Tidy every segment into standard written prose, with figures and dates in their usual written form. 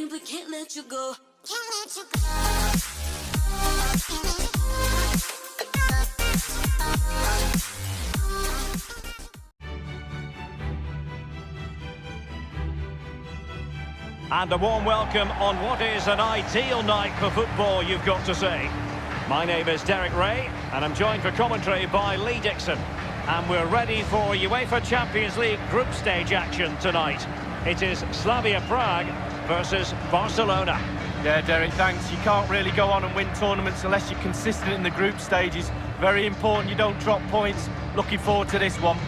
simply can't let you go. Can't let you go. And a warm welcome on what is an ideal night for football, you've got to say. My name is Derek Ray, and I'm joined for commentary by Lee Dixon. And we're ready for UEFA Champions League group stage action tonight. It is Slavia Prague versus Barcelona. Yeah, Derek, thanks. You can't really go on and win tournaments unless you're consistent in the group stages. Very important you don't drop points. Looking forward to this one.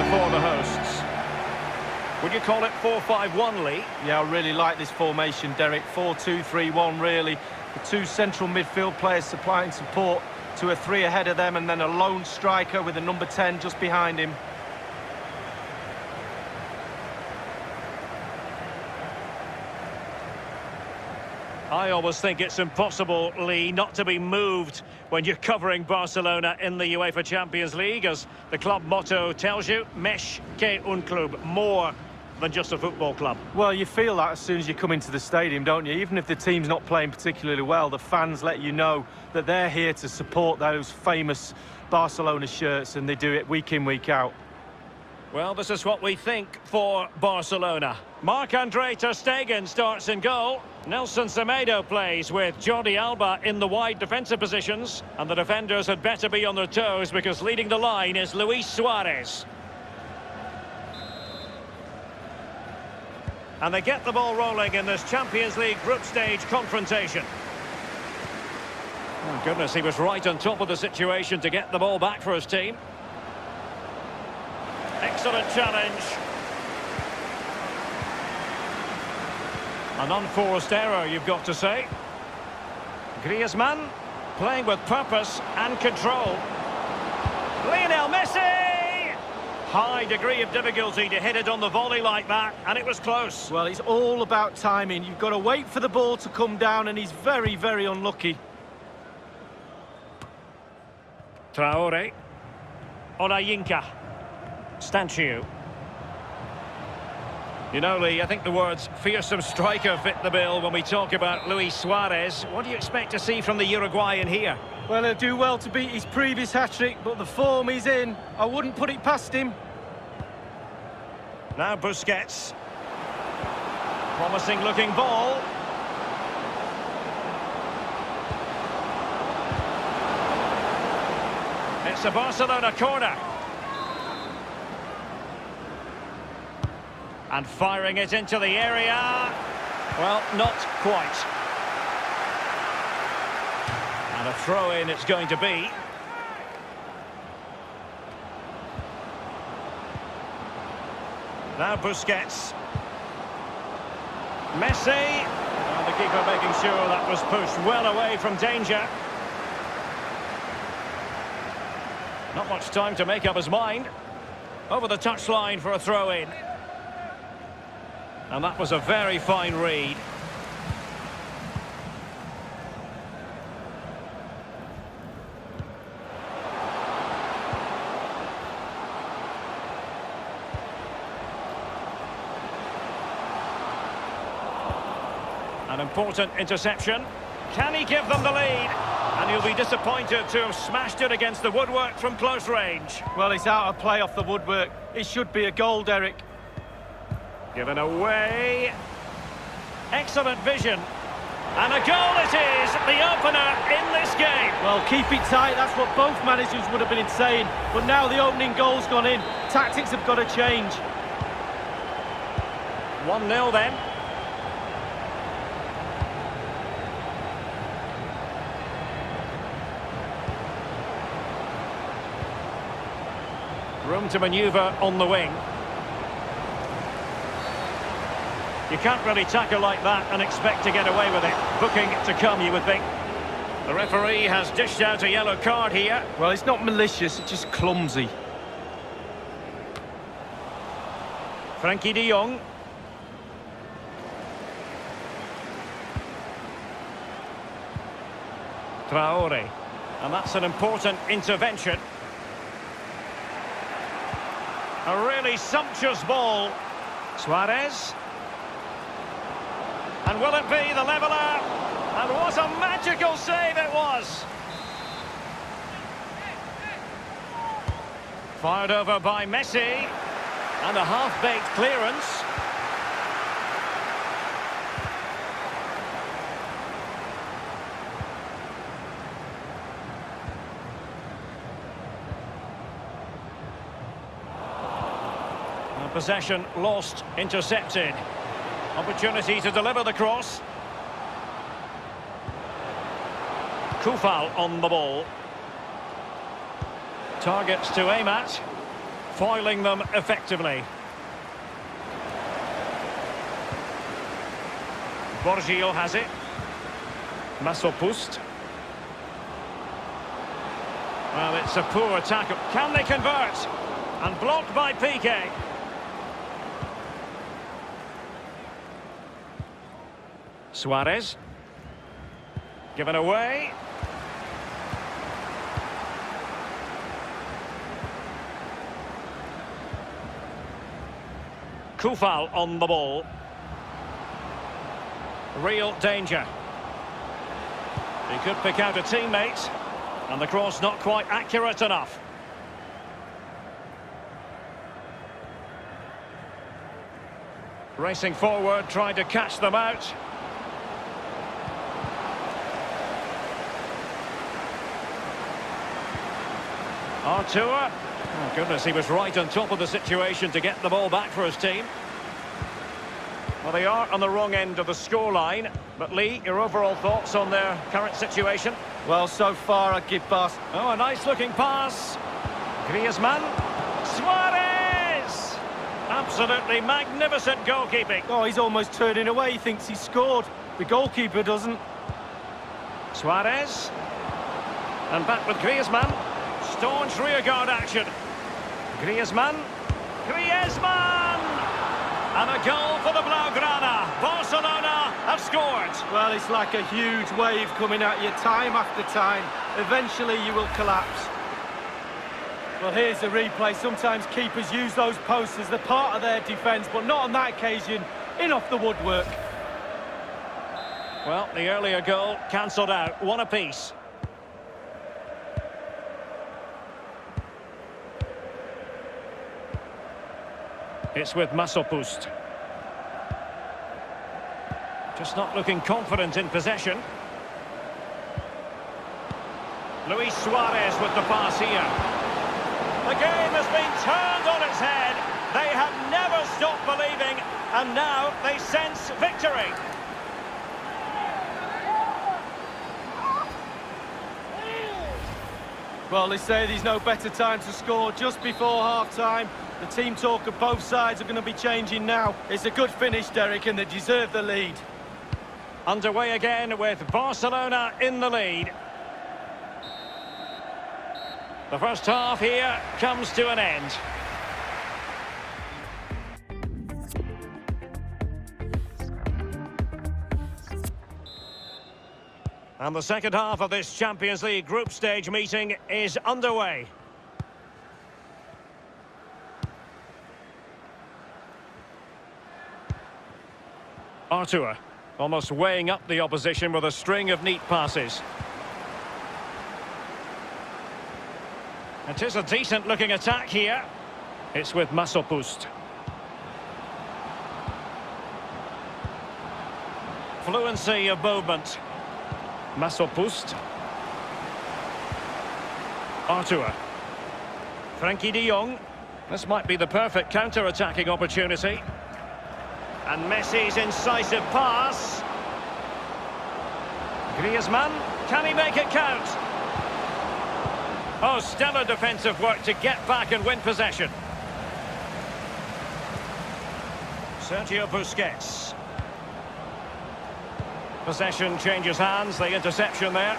For the hosts. Would you call it 4-5-1, Lee? Yeah, I really like this formation, Derek. 4-2-3-1, really. The two central midfield players supplying support to a three ahead of them, and then a lone striker with a number 10 just behind him. I always think it's impossible, Lee, not to be moved when you're covering Barcelona in the UEFA Champions League, as the club motto tells you, Més que un club, more than just a football club. Well, you feel that as soon as you come into the stadium, don't you? Even if the team's not playing particularly well, the fans let you know that they're here to support those famous Barcelona shirts, and they do it week in, week out. Well, this is what we think for Barcelona. Marc-Andre ter Stegen starts in goal. Nelson Semedo plays with Jordi Alba in the wide defensive positions. And the defenders had better be on their toes, because leading the line is Luis Suarez. And they get the ball rolling in this Champions League group stage confrontation. Oh, goodness, he was right on top of the situation to get the ball back for his team. Excellent challenge. An unforced error, you've got to say. Griezmann playing with purpose and control. Lionel Messi! High degree of difficulty to hit it on the volley like that, and it was close. Well, it's all about timing. You've got to wait for the ball to come down, and he's very, very unlucky. Traore. Orayinka. Stancio. You know, Lee, I think the words fearsome striker fit the bill when we talk about Luis Suarez. What do you expect to see from the Uruguayan here? Well, he'll do well to beat his previous hat-trick, but the form he's in, I wouldn't put it past him. Now Busquets. Promising looking ball. It's a Barcelona corner. And firing it into the area. Well, not quite. And a throw-in it's going to be. Now Busquets. Messi. And the keeper making sure that was pushed well away from danger. Not much time to make up his mind. Over the touchline for a throw-in. And that was a very fine read. An important interception. Can he give them the lead? And he'll be disappointed to have smashed it against the woodwork from close range. Well, it's out of play off the woodwork. It should be a goal, Derek. Given away. Excellent vision. And a goal it is, the opener in this game. Well, keep it tight, that's what both managers would have been saying. But now the opening goal's gone in. Tactics have got to change. 1-0 then. Room to manoeuvre on the wing. You can't really tackle like that and expect to get away with it. Booking to come, you would think. The referee has dished out a yellow card here. Well, it's not malicious, it's just clumsy. Frankie de Jong. Traore. And that's an important intervention. A really sumptuous ball. Suarez. And will it be the leveller? And what a magical save it was! Fired over by Messi. And a half-baked clearance. Possession lost, intercepted. Opportunity to deliver the cross. Kufal on the ball. Targets to aim at, foiling them effectively. Borgio has it. Masopust. Well, it's a poor tackle. Can they convert? And blocked by Piqué. Suarez. Given away. Kufal on the ball. Real danger. He could pick out a teammate. And the cross not quite accurate enough. Racing forward, trying to catch them out. Artur. Oh goodness, he was right on top of the situation to get the ball back for his team. Well, they are on the wrong end of the scoreline. But Lee, your overall thoughts on their current situation? Well, so far I'd give Barca... Oh, a nice-looking pass. Griezmann. Suarez! Absolutely magnificent goalkeeping. Oh, he's almost turning away. He thinks he scored. The goalkeeper doesn't. Suarez. And back with Griezmann. Staunch rearguard action. Griezmann. Griezmann! And a goal for the Blaugrana. Barcelona have scored. Well, it's like a huge wave coming at you time after time. Eventually you will collapse. Well, here's the replay. Sometimes keepers use those posts as the part of their defence, but not on that occasion. In off the woodwork. Well, the earlier goal cancelled out. One apiece. It's with Masopust. Just not looking confident in possession. Luis Suarez with the pass here. The game has been turned on its head. They have never stopped believing, and now they sense victory. Well, they say there's no better time to score just before half-time. The team talk of both sides are going to be changing now. It's a good finish, Derek, and they deserve the lead. Underway again with Barcelona in the lead. The first half here comes to an end. And the second half of this Champions League group stage meeting is underway. Artur, almost weighing up the opposition with a string of neat passes. It is a decent-looking attack here. It's with Masopust. Fluency of movement. Masopust. Artur. Frankie de Jong. This might be the perfect counter-attacking opportunity. And Messi's incisive pass. Griezmann, can he make it count? Oh, stellar defensive work to get back and win possession. Sergio Busquets. Possession changes hands, the interception there.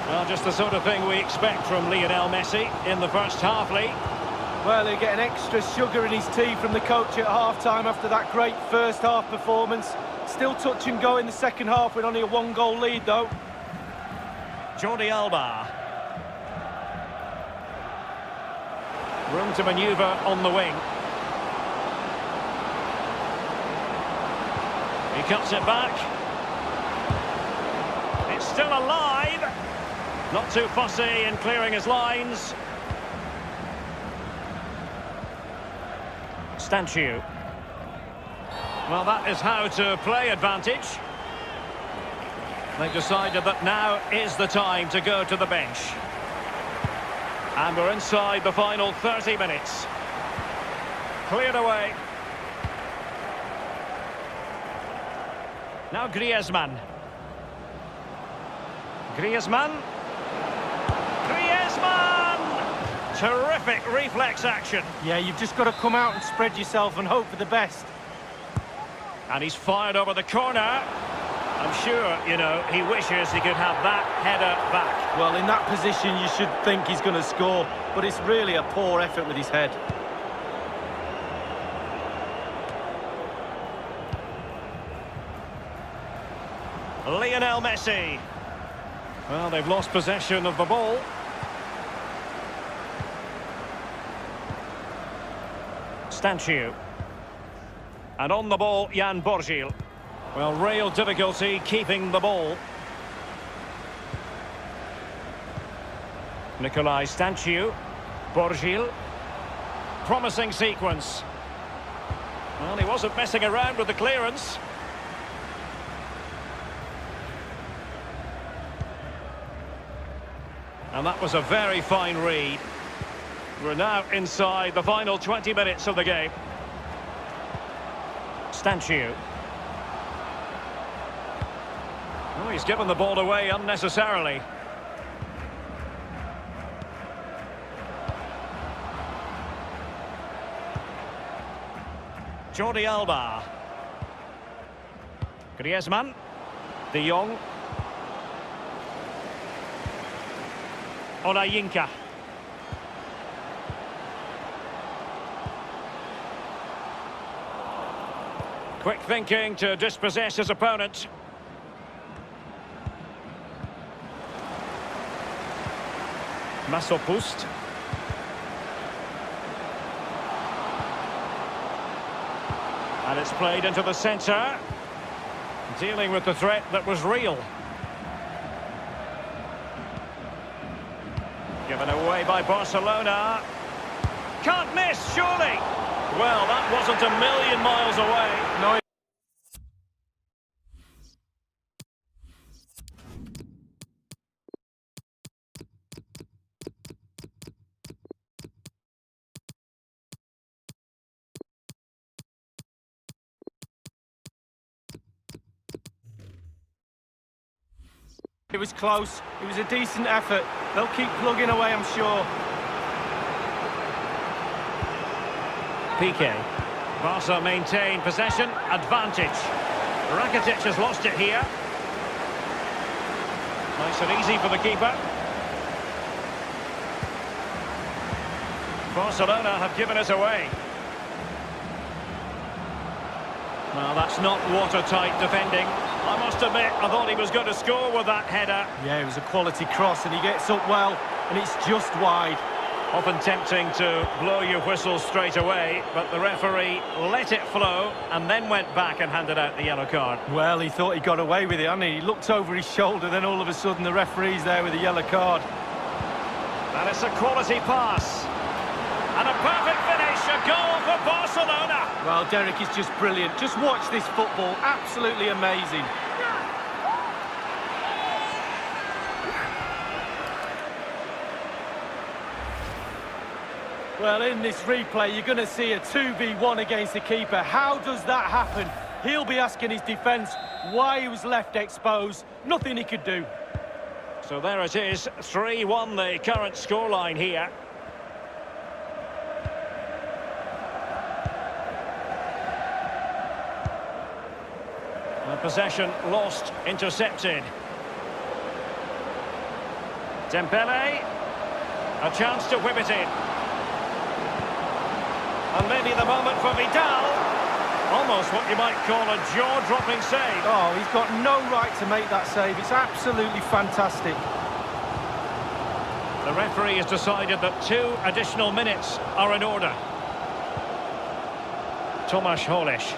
Well, just the sort of thing we expect from Lionel Messi in the first half, Lee. Well, he'll get an extra sugar in his tea from the coach at half-time after that great first-half performance. Still touch and go in the second half with only a one-goal lead, though. Jordi Alba. Room to manoeuvre on the wing. He cuts it back. It's still alive. Not too fussy in clearing his lines. Stanchiu. Well, that is how to play advantage. They've decided that now is the time to go to the bench. And we're inside the final 30 minutes. Cleared away. Now Griezmann. Griezmann. Terrific reflex action. Yeah, you've just got to come out and spread yourself and hope for the best. And he's fired over the corner. I'm sure, you know, he wishes he could have that header back. Well, in that position, you should think he's going to score, but it's really a poor effort with his head. Lionel Messi. Well, they've lost possession of the ball. Stanchiu. And on the ball, Jan Borgil. Well, real difficulty keeping the ball. Nicolai Stanchiu. Borgil. Promising sequence. Well, he wasn't messing around with the clearance. And that was a very fine read. We're now inside the final 20 minutes of the game. Stanchiu. Oh, he's given the ball away unnecessarily. Jordi Alba. Griezmann. De Jong. Olayinka. Quick thinking to dispossess his opponent. Masopust. And it's played into the centre. Dealing with the threat that was real. Given away by Barcelona. Can't miss, surely. Well, that wasn't a million miles away. No. It was close. It was a decent effort. They'll keep plugging away, I'm sure. Piqué. Barca maintain possession, advantage. Rakitic has lost it here. Nice and easy for the keeper. Barcelona have given it away. Well, that's not watertight defending. I must admit, I thought he was going to score with that header. Yeah, it was a quality cross and he gets up well, and it's just wide. Often tempting to blow your whistle straight away, but the referee let it flow and then went back and handed out the yellow card. Well, he thought he got away with it, hadn't he? He looked over his shoulder, then all of a sudden the referee's there with a yellow card. And it's a quality pass. And a perfect finish, a goal for Barcelona. Well, Derek is just brilliant. Just watch this football, absolutely amazing. Well, in this replay, you're going to see a 2v1 against the keeper. How does that happen? He'll be asking his defence why he was left exposed. Nothing he could do. So there it is, 3-1 the current scoreline here. The possession lost, intercepted. Dembele, a chance to whip it in. And maybe the moment for Vidal. Almost what you might call a jaw-dropping save. Oh, he's got no right to make that save. It's absolutely fantastic. The referee has decided that 2 additional minutes are in order. Tomasz Holisz.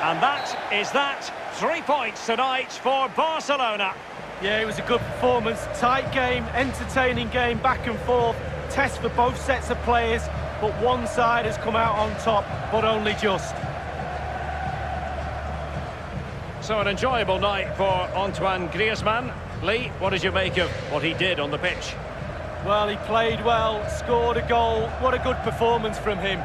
And that is that. 3 points tonight for Barcelona. Yeah, it was a good performance. Tight game, entertaining game, back and forth. Test for both sets of players, but one side has come out on top, but only just. So an enjoyable night for Antoine Griezmann. Lee, what did you make of what he did on the pitch? Well, he played well, scored a goal. What a good performance from him.